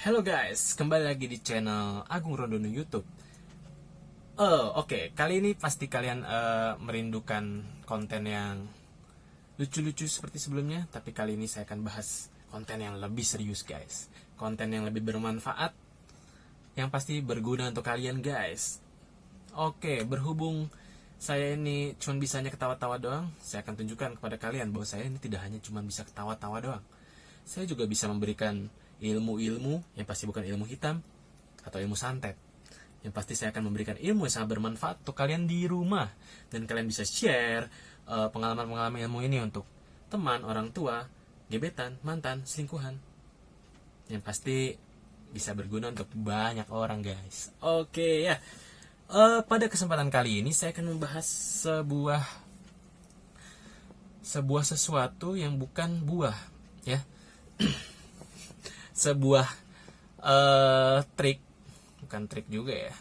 Halo guys, kembali lagi di channel Agung Rondono YouTube. Oke, kali ini pasti kalian merindukan konten yang lucu-lucu seperti sebelumnya, tapi kali ini saya akan bahas konten yang lebih serius guys. Konten yang lebih bermanfaat, yang pasti berguna untuk kalian guys. Oke, berhubung saya ini cuma bisanya ketawa-tawa doang, saya akan tunjukkan kepada kalian bahwa saya ini tidak hanya cuma bisa ketawa-tawa doang. Saya juga bisa memberikan ilmu-ilmu yang pasti bukan ilmu hitam atau ilmu santet. Yang pasti saya akan memberikan ilmu yang sangat bermanfaat untuk kalian di rumah, dan kalian bisa share pengalaman-pengalaman ilmu ini untuk teman, orang tua, gebetan, mantan, selingkuhan. Yang pasti bisa berguna untuk banyak orang guys. Oke ya. Pada kesempatan kali ini saya akan membahas sebuah sesuatu yang bukan buah ya. Sebuah trik, bukan trik juga ya.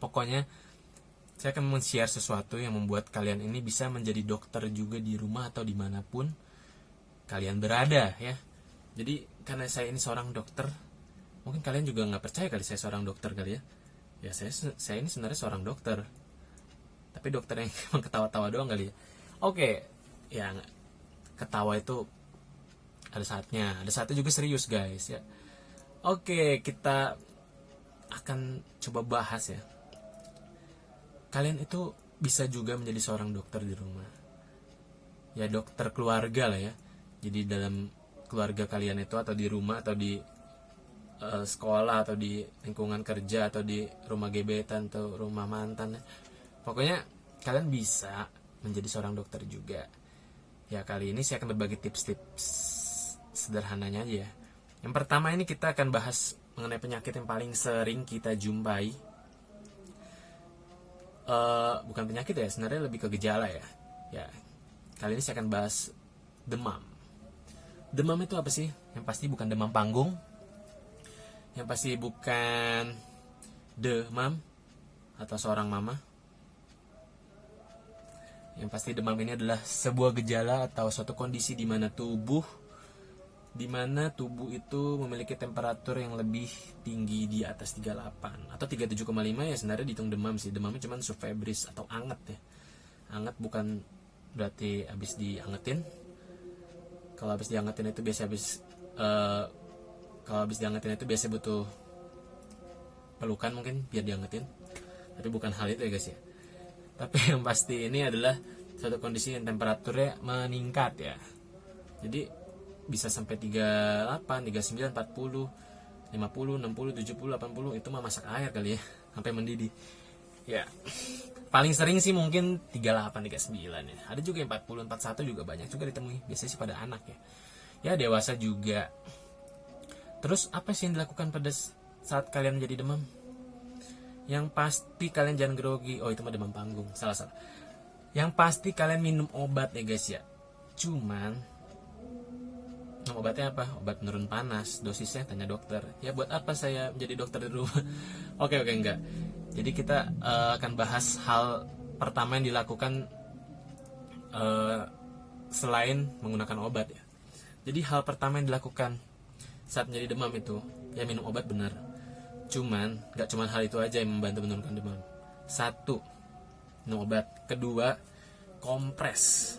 Pokoknya saya akan men-share sesuatu yang membuat kalian ini bisa menjadi dokter juga di rumah atau dimanapun kalian berada ya. Jadi karena saya ini seorang dokter, mungkin kalian juga nggak percaya kali saya seorang dokter kali ya. Ya saya ini sebenarnya seorang dokter, tapi dokter yang emang ketawa-tawa doang kali ya. Oke, ya ketawa itu ada saatnya juga serius guys ya. Oke, kita akan coba bahas ya. Kalian itu bisa juga menjadi seorang dokter di rumah. Ya dokter keluarga lah ya. Jadi dalam keluarga kalian itu, atau di rumah, atau di sekolah, atau di lingkungan kerja, atau di rumah gebetan, atau rumah mantan. Pokoknya kalian bisa menjadi seorang dokter juga. Ya kali ini saya akan berbagi tips-tips sederhananya aja ya. Yang pertama ini kita akan bahas mengenai penyakit yang paling sering kita jumpai. Bukan penyakit ya, sebenarnya lebih ke gejala ya. Ya, kali ini saya akan bahas demam. Demam itu apa sih? Yang pasti bukan demam panggung. Yang pasti bukan demam atau seorang mama. Yang pasti demam ini adalah sebuah gejala atau suatu kondisi di mana tubuh itu memiliki temperatur yang lebih tinggi di atas 38 atau 37,5 ya, sebenarnya dihitung demam sih. Demamnya cuma subfebris atau anget ya. Anget bukan berarti habis diangetin. Kalau habis diangetin itu biasa butuh pelukan mungkin biar diangetin. Tapi bukan hal itu ya guys ya. Tapi yang pasti ini adalah suatu kondisi yang temperaturnya meningkat ya. Jadi bisa sampai 38, 39, 40, 50, 60, 70, 80, itu mah masak air kali ya, sampai mendidih. Ya. Paling sering sih mungkin 38, 39 ya. Ada juga yang 40, 41 juga banyak juga ditemui. Biasanya sih pada anak ya. Ya dewasa juga. Terus apa sih yang dilakukan pada saat kalian menjadi demam? Yang pasti kalian jangan grogi. Oh itu mah demam panggung, salah. Yang pasti kalian minum obat ya guys ya. Cuman obatnya apa? Obat penurun panas. Dosisnya tanya dokter. Ya buat apa saya menjadi dokter di rumah? Oke enggak. Jadi kita akan bahas hal pertama yang dilakukan selain menggunakan obat ya. Jadi hal pertama yang dilakukan saat menjadi demam itu ya minum obat benar. Cuman nggak cuma hal itu aja yang membantu menurunkan demam. Satu, minum obat. Kedua, kompres.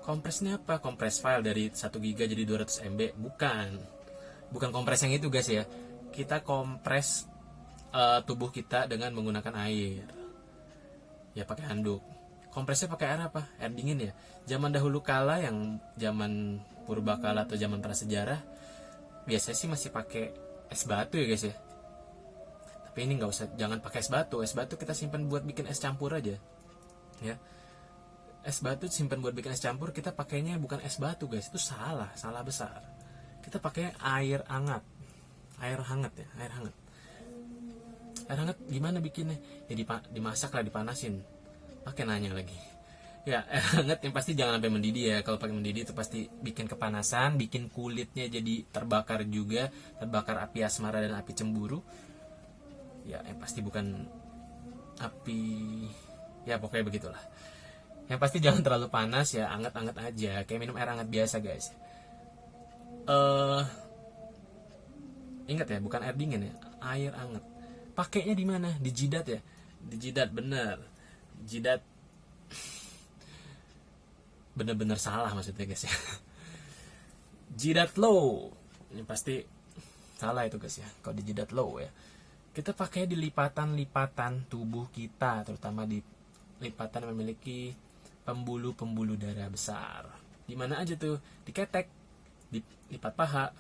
Kompres ini apa? Kompres file dari 1 GB jadi 200 MB? Bukan kompres yang itu guys ya. Kita kompres tubuh kita dengan menggunakan air. Ya pakai handuk. Kompresnya pakai air apa? Air dingin ya. Zaman dahulu kala, yang zaman purbakala atau zaman prasejarah, biasanya sih masih pakai es batu ya guys ya. Tapi ini nggak usah, jangan pakai es batu. Es batu kita simpan buat bikin es campur aja. Ya. Es batu simpan buat bikin es campur, kita pakainya bukan es batu guys, itu salah besar. Kita pakai air hangat ya, air hangat gimana bikinnya? Ya dimasak lah, dipanasin, pakai nanya lagi ya. Air hangat yang pasti jangan sampai mendidih ya. Kalau pakai mendidih itu pasti bikin kepanasan, bikin kulitnya jadi terbakar juga, terbakar api asmara dan api cemburu ya. Yang pasti bukan api, ya pokoknya begitulah. Yang pasti jangan terlalu panas ya, anget-anget aja, kayak minum air hangat biasa guys. Ingat ya, bukan air dingin ya, air hangat. Pakainya di mana? Di jidat ya. Di jidat, bener. Jidat. Bener-bener salah maksudnya guys ya. Jidat low. Ini pasti salah itu guys ya. Kalau di jidat low ya. Kita pakai di lipatan-lipatan tubuh kita, terutama di lipatan yang memiliki pembuluh-pembuluh darah besar. Di mana aja tuh? Di ketek, di lipat paha,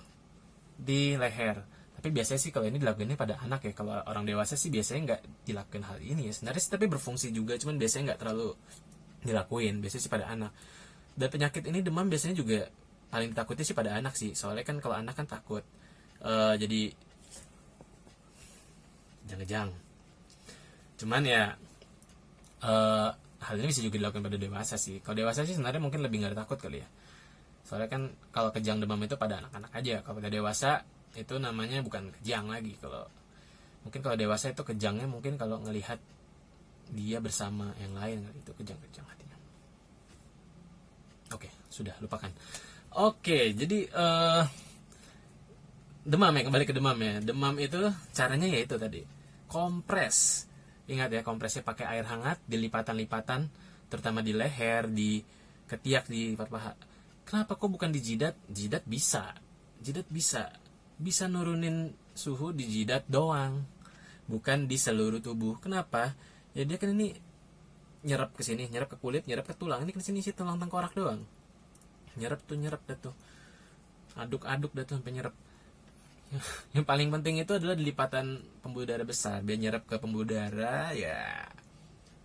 di leher. Tapi biasanya sih kalau ini dilakukannya pada anak ya. Kalau orang dewasa sih biasanya nggak dilakukan hal ini ya. Sebenarnya sih tapi berfungsi juga, cuman biasanya nggak terlalu dilakuin. Biasanya sih pada anak. Dan penyakit ini demam biasanya juga paling ditakuti sih pada anak sih. Soalnya kan kalau anak kan takut jadi kejang-kejang. Cuman ya hal ini bisa juga dilakukan pada dewasa sih. Kalau dewasa sih sebenarnya mungkin lebih nggak takut kali ya. Soalnya kan kalau kejang demam itu pada anak-anak aja. Kalau pada dewasa itu namanya bukan kejang lagi. Kalau dewasa itu kejangnya mungkin kalau ngelihat dia bersama yang lain, itu kejang-kejang hatinya. Oke, sudah lupakan. Oke, jadi demam ya, kembali ke demam ya. Demam itu caranya ya itu tadi, kompres. Ingat ya, kompresnya pakai air hangat di lipatan-lipatan, terutama di leher, di ketiak, di lipat paha. Kenapa kok bukan di jidat? Jidat bisa nurunin suhu di jidat doang, bukan di seluruh tubuh. Kenapa? Ya dia kan ini nyerap ke sini, nyerap ke kulit, nyerap ke tulang. Ini kan sini sih tulang tengkorak doang. Nyerap dah tuh. Aduk-aduk dah tuh sampai nyerap. Yang paling penting itu adalah di lipatan pembuluh darah besar. Biar nyerap ke pembuluh darah ya.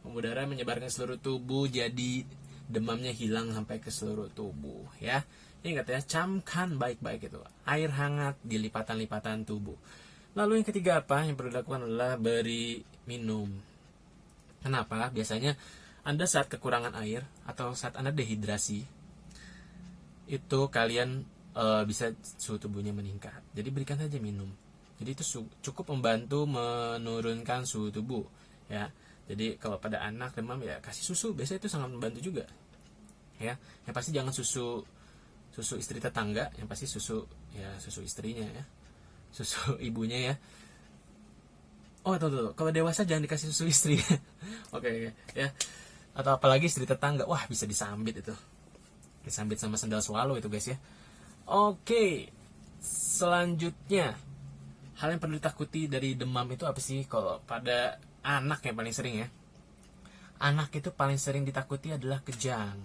Pembuluh darah menyebar ke seluruh tubuh, jadi demamnya hilang sampai ke seluruh tubuh ya. Ingat ya, camkan baik-baik itu. Air hangat di lipatan-lipatan tubuh. Lalu yang ketiga apa yang perlu dilakukan adalah beri minum. Kenapa? Biasanya Anda saat kekurangan air atau saat Anda dehidrasi, itu kalian bisa suhu tubuhnya meningkat. Jadi berikan saja minum. Jadi itu cukup membantu menurunkan suhu tubuh ya. Jadi kalau pada anak demam ya kasih susu, biasanya itu sangat membantu juga. Ya, yang pasti jangan susu istri tetangga, yang pasti susu istrinya ya. Susu ibunya ya. Oh, tuh. Kalau dewasa jangan dikasih susu istri. Oke, ya. Atau apalagi istri tetangga. Wah, bisa disambit itu. Disambit sama sendal swallow itu, guys ya. Oke. Selanjutnya, hal yang perlu ditakuti dari demam itu apa sih? Kalau pada anak yang paling sering ya. Anak itu paling sering ditakuti adalah kejang.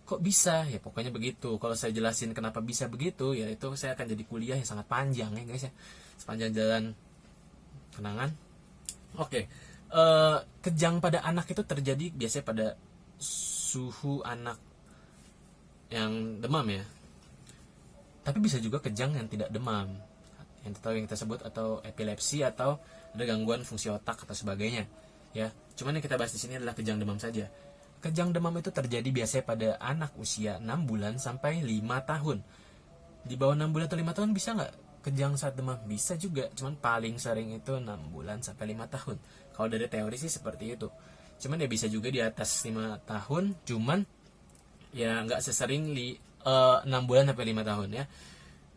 Kok bisa? Ya pokoknya begitu. Kalau saya jelasin kenapa bisa begitu, ya itu saya akan jadi kuliah yang sangat panjang ya, guys ya. Sepanjang jalan kenangan. Oke. Kejang pada anak itu terjadi biasanya pada suhu anak yang demam ya. Tapi bisa juga kejang yang tidak demam, yang kita sebut atau epilepsi atau ada gangguan fungsi otak atau sebagainya ya. Cuman yang kita bahas di sini adalah kejang demam saja. Kejang demam itu terjadi biasanya pada anak usia 6 bulan sampai 5 tahun. Di bawah 6 bulan atau 5 tahun bisa nggak kejang saat demam? Bisa juga, cuman paling sering itu 6 bulan sampai 5 tahun. Kalau dari teori sih seperti itu. Cuman ya bisa juga di atas 5 tahun, cuman ya nggak sesering 6 bulan sampai 5 tahun ya.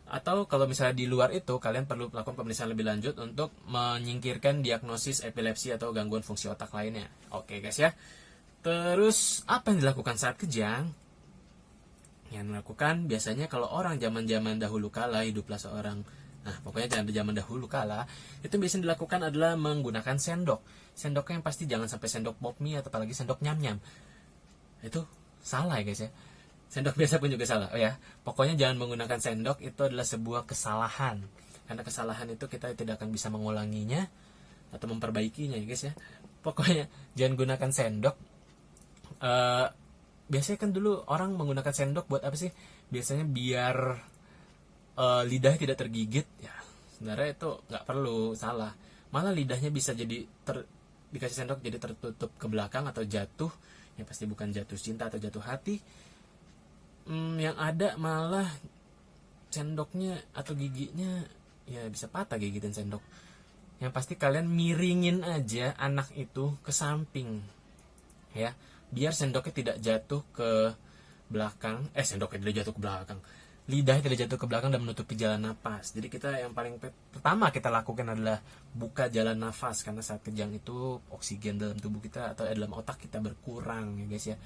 Atau kalau misalnya di luar itu, kalian perlu melakukan pemeriksaan lebih lanjut untuk menyingkirkan diagnosis epilepsi atau gangguan fungsi otak lainnya. Oke guys ya. Terus apa yang dilakukan saat kejang? Yang dilakukan biasanya kalau orang zaman-zaman dahulu kala, hiduplah seorang, nah pokoknya zaman dahulu kala, itu biasanya dilakukan adalah menggunakan sendok. Sendoknya yang pasti jangan sampai sendok pop mie atau apalagi sendok nyam-nyam. Itu salah ya guys ya. Sendok biasa pun juga salah. Oh ya, pokoknya jangan menggunakan sendok, itu adalah sebuah kesalahan. Karena kesalahan itu kita tidak akan bisa mengulanginya atau memperbaikinya ya guys ya. Pokoknya jangan gunakan sendok. Biasanya kan dulu orang menggunakan sendok buat apa sih? Biasanya biar lidahnya tidak tergigit ya. Sebenarnya itu nggak perlu, salah. Malah lidahnya bisa jadi dikasih sendok jadi tertutup ke belakang atau jatuh. Ya pasti bukan jatuh cinta atau jatuh hati. Yang ada malah sendoknya atau giginya ya bisa patah gigitin sendok. Yang pasti kalian miringin aja anak itu ke samping ya, biar sendoknya tidak jatuh ke belakang. Sendoknya tidak jatuh ke belakang, lidah tidak jatuh ke belakang dan menutupi jalan nafas. Jadi kita yang paling pertama kita lakukan adalah buka jalan nafas, karena saat kejang itu oksigen dalam tubuh kita atau dalam otak kita berkurang ya guys ya.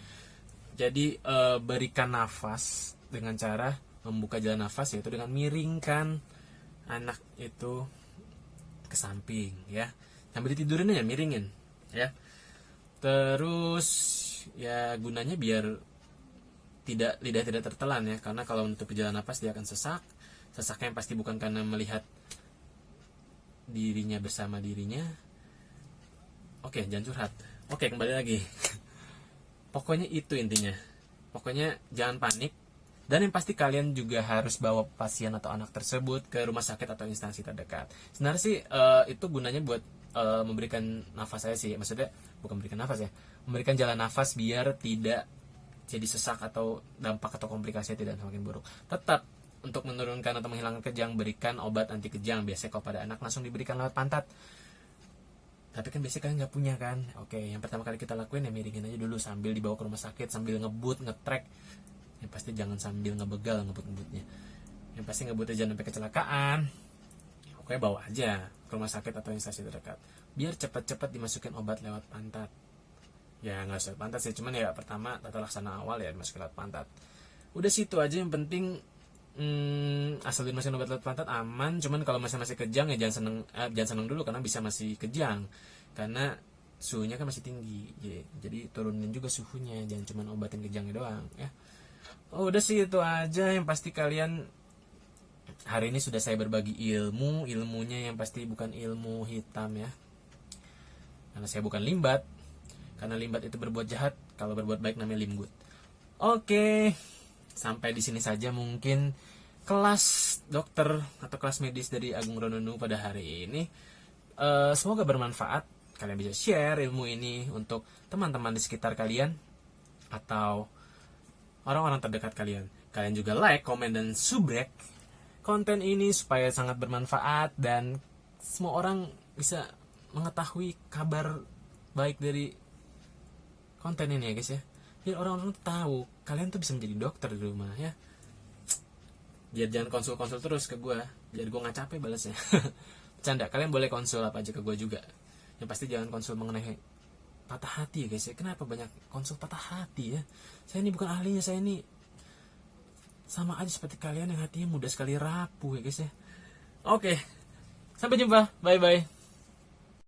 Jadi berikan nafas dengan cara membuka jalan nafas, yaitu dengan miringkan anak itu ke samping ya, sambil ditidurin aja miringin ya. Terus ya gunanya biar lidah tidak tertelan ya, karena kalau menutupi jalan nafas dia akan sesak. Sesaknya yang pasti bukan karena melihat dirinya bersama dirinya. Oke, jangan curhat. Oke, kembali lagi. Pokoknya itu intinya. Pokoknya jangan panik. Dan yang pasti kalian juga harus bawa pasien atau anak tersebut ke rumah sakit atau instansi terdekat. Sebenarnya sih itu gunanya buat memberikan nafas saya sih. Maksudnya bukan memberikan nafas ya, memberikan jalan nafas biar tidak jadi sesak atau dampak atau komplikasinya tidak semakin buruk. Tetap untuk menurunkan atau menghilangkan kejang, berikan obat anti kejang. Biasanya kalau pada anak langsung diberikan lewat pantat. Tapi kan biasanya kalian nggak punya kan. Oke, yang pertama kali kita lakuin ya miringin aja dulu sambil dibawa ke rumah sakit, sambil ngebut, ngetrek. Yang pasti jangan sambil ngebegal ngebut-ngebutnya. Yang pasti ngebutnya jangan sampai kecelakaan. Pokoknya bawa aja ke rumah sakit atau instansi terdekat. Biar cepat-cepat dimasukin obat lewat pantat. Ya nggak usah pantat sih, cuman ya pertama tata laksana awal ya dimasukin lewat pantat. Udah situ aja, yang penting asal dimasukin obat lewat pantat aman. Cuman kalau masih kejang ya jangan seneng dulu, karena bisa masih kejang karena suhunya kan masih tinggi ya. Jadi turunin juga suhunya, jangan cuman obatin kejangnya doang ya. Udah sih itu aja. Yang pasti kalian hari ini sudah saya berbagi ilmunya yang pasti bukan ilmu hitam ya, karena saya bukan limbat. Karena limbat itu berbuat jahat, kalau berbuat baik namanya limgut. Oke, sampai di sini saja mungkin kelas dokter atau kelas medis dari Agung Rononu pada hari ini. Semoga bermanfaat. Kalian bisa share ilmu ini untuk teman-teman di sekitar kalian atau orang-orang terdekat kalian. Kalian juga like, komen, dan subrek konten ini supaya sangat bermanfaat dan semua orang bisa mengetahui kabar baik dari konten ini ya guys ya. Biar orang-orang tahu kalian tuh bisa menjadi dokter di rumah ya. Biar jangan konsul-konsul terus ke gue, biar gue nggak capek balasnya. Bercanda, kalian boleh konsul apa aja ke gue juga. Yang pasti jangan konsul mengenai patah hati ya guys ya. Kenapa banyak konsul patah hati ya? Saya ini bukan ahlinya, saya ini sama aja seperti kalian yang hatinya mudah sekali rapuh ya guys ya. Oke, sampai jumpa, bye bye.